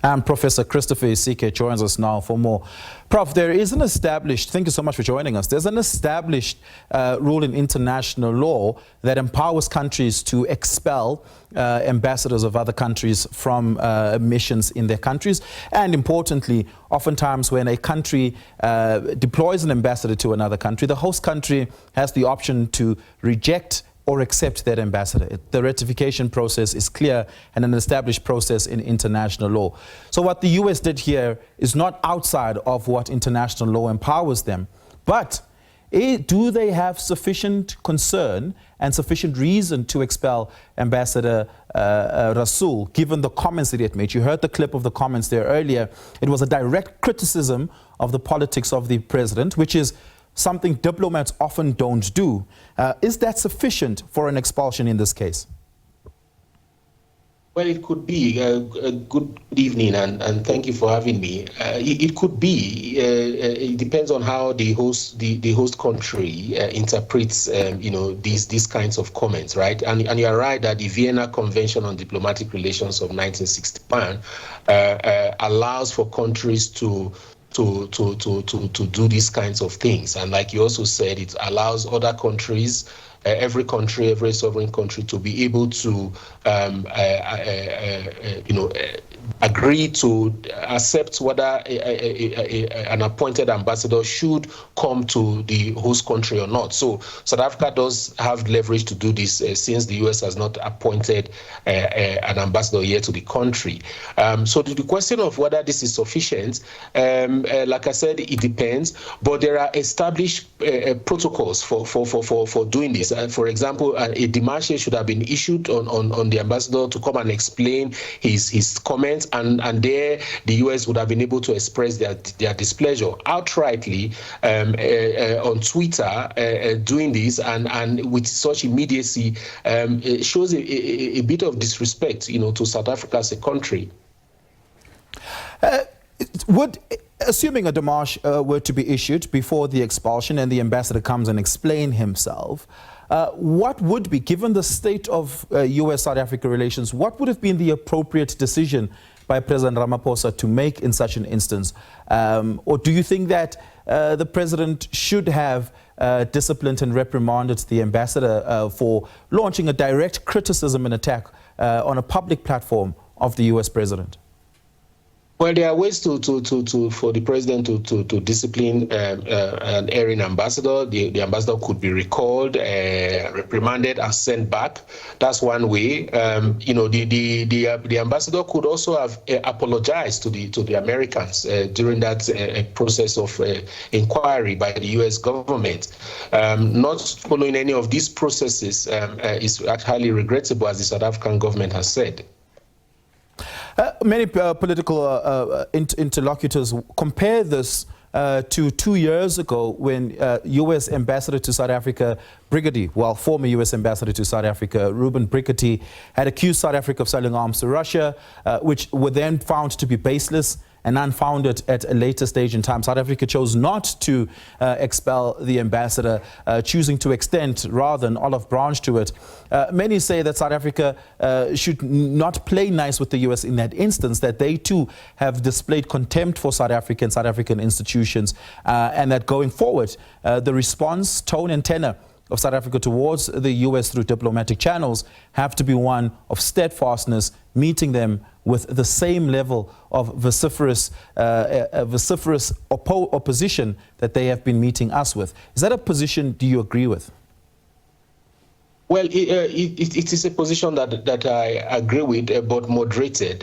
And Professor Christopher Isike joins us now for more. Prof, there is an established, thank you so much for joining us, there's an established rule in international law that empowers countries to expel ambassadors of other countries from missions in their countries. And importantly, oftentimes when a country deploys an ambassador to another country, the host country has the option to reject or accept that ambassador. The ratification process is clear and an established process in international law. So what the US did here is not outside of what international law empowers them, but do they have sufficient concern and sufficient reason to expel Ambassador Rasool, given the comments that he had made? You heard the clip of the comments there earlier. It was a direct criticism of the politics of the president, which is something diplomats often don't do. Is that sufficient for an expulsion in this case? Well, it could be. Good evening, and thank you for having me. It could be. It depends on how the host country interprets, these kinds of comments, right? And you are right that the Vienna Convention on Diplomatic Relations of 1961 allows for countries to do these kinds of things. And like you also said, it allows other countries, every sovereign country, to be able to agree to accept whether an appointed ambassador should come to the host country or not. So South Africa does have leverage to do this since the US has not appointed an ambassador yet to the country. So to the question of whether this is sufficient, like I said, it depends, but there are established protocols for doing this. For example, a démarche should have been issued on the ambassador to come and explain his comments, and there the US would have been able to express their displeasure outrightly on Twitter, doing this, and with such immediacy. It shows a bit of disrespect, to South Africa as a country. Assuming a démarche were to be issued before the expulsion and the ambassador comes and explain himself, what would be, given the state of US-South Africa relations, what would have been the appropriate decision by President Ramaphosa to make in such an instance? Or do you think that the president should have disciplined and reprimanded the ambassador for launching a direct criticism and attack on a public platform of the US president? Well, there are ways for the president to discipline an erring ambassador. The ambassador could be recalled, reprimanded, and sent back. That's one way. The ambassador could also have apologized to the Americans during that process of inquiry by the U.S. government. Not following any of these processes is highly regrettable, as the South African government has said. Many political interlocutors compare this to 2 years ago when U.S. Ambassador to South Africa, former U.S. Ambassador to South Africa, Ruben Brickety, had accused South Africa of selling arms to Russia, which were then found to be baseless and unfounded at a later stage in time. South Africa chose not to expel the ambassador, choosing to extend rather an olive branch to it. Many say that South Africa should not play nice with the US in that instance, that they too have displayed contempt for South Africa and South African institutions, and that going forward, the response, tone and tenor of South Africa towards the US through diplomatic channels have to be one of steadfastness, meeting them with the same level of vociferous opposition that they have been meeting us with. Is that a position do you agree with? Well, it is a position that I agree with, but moderated,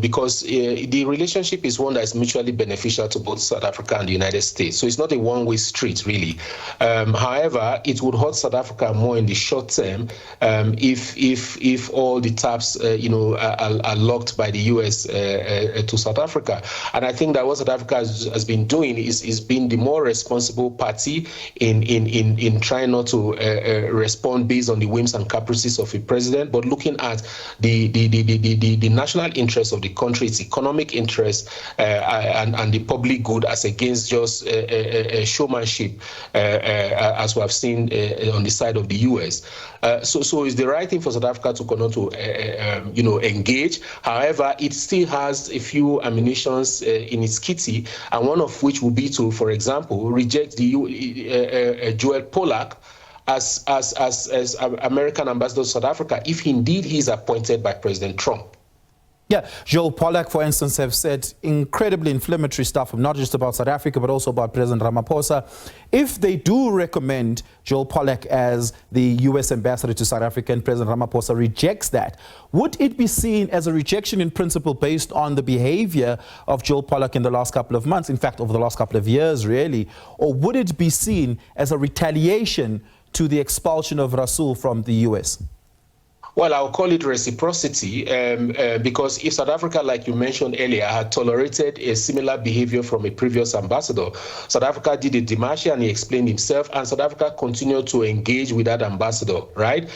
because the relationship is one that is mutually beneficial to both South Africa and the United States. So it's not a one-way street, really. However, it would hurt South Africa more in the short term if all the taps, are locked by the U.S. To South Africa. And I think that what South Africa has been doing is being the more responsible party in trying not to respond based based on the whims and caprices of a president, but looking at the national interest of the country, its economic interest, and the public good as against just showmanship, as we have seen on the side of the U.S. So it's the right thing for South Africa to continue to engage. However, it still has a few ammunitions in its kitty, and one of which will be to, for example, reject the Joel Pollak as American ambassador to South Africa if indeed he is appointed by President Trump. Yeah, Joel Pollak, for instance, have said incredibly inflammatory stuff, not just about South Africa, but also about President Ramaphosa. If they do recommend Joel Pollak as the U.S. ambassador to South Africa and President Ramaphosa rejects that, would it be seen as a rejection in principle based on the behavior of Joel Pollak in the last couple of months, in fact, over the last couple of years, really? Or would it be seen as a retaliation to the expulsion of Rasool from the U.S.? Well, I'll call it reciprocity because if South Africa, like you mentioned earlier, had tolerated a similar behavior from a previous ambassador, South Africa did a demarche and he explained himself, and South Africa continued to engage with that ambassador, right?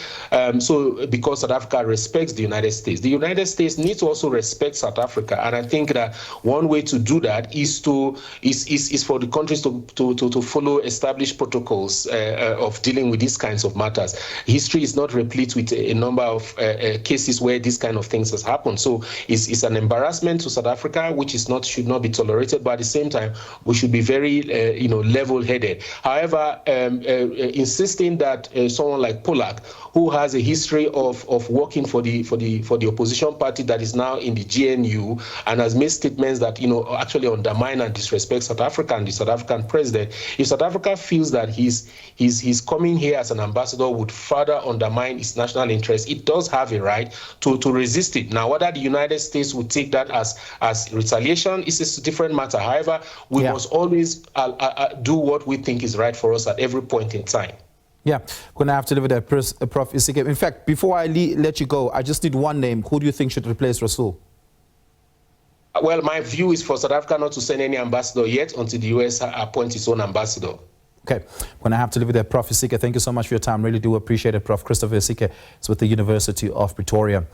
So because South Africa respects the United States needs to also respect South Africa, and I think that one way to do that is for the countries to follow established protocols of dealing with these kinds of matters. History is not replete with a number of cases where these kind of things has happened. So it's an embarrassment to South Africa, which should not be tolerated. But at the same time, we should be very level-headed. However, insisting that someone like Pollak, who has a history of working for the opposition party that is now in the GNU and has made statements that actually undermine and disrespect South Africa and the South African president, if South Africa feels that he's coming here as an ambassador would further undermine its national interest, it does have a right to resist it. Now, whether the United States would take that as retaliation is a different matter. However, we must always do what we think is right for us at every point in time. Yeah, we're going to have to live with that, Prof Isike. In fact, before I let you go, I just need one name. Who do you think should replace Rasool? Well, my view is for South Africa not to send any ambassador yet until the U.S. appoints its own ambassador. Okay, we're going to have to live with that. Prof Isike, thank you so much for your time. Really do appreciate it. Prof Christopher Isike is with the University of Pretoria.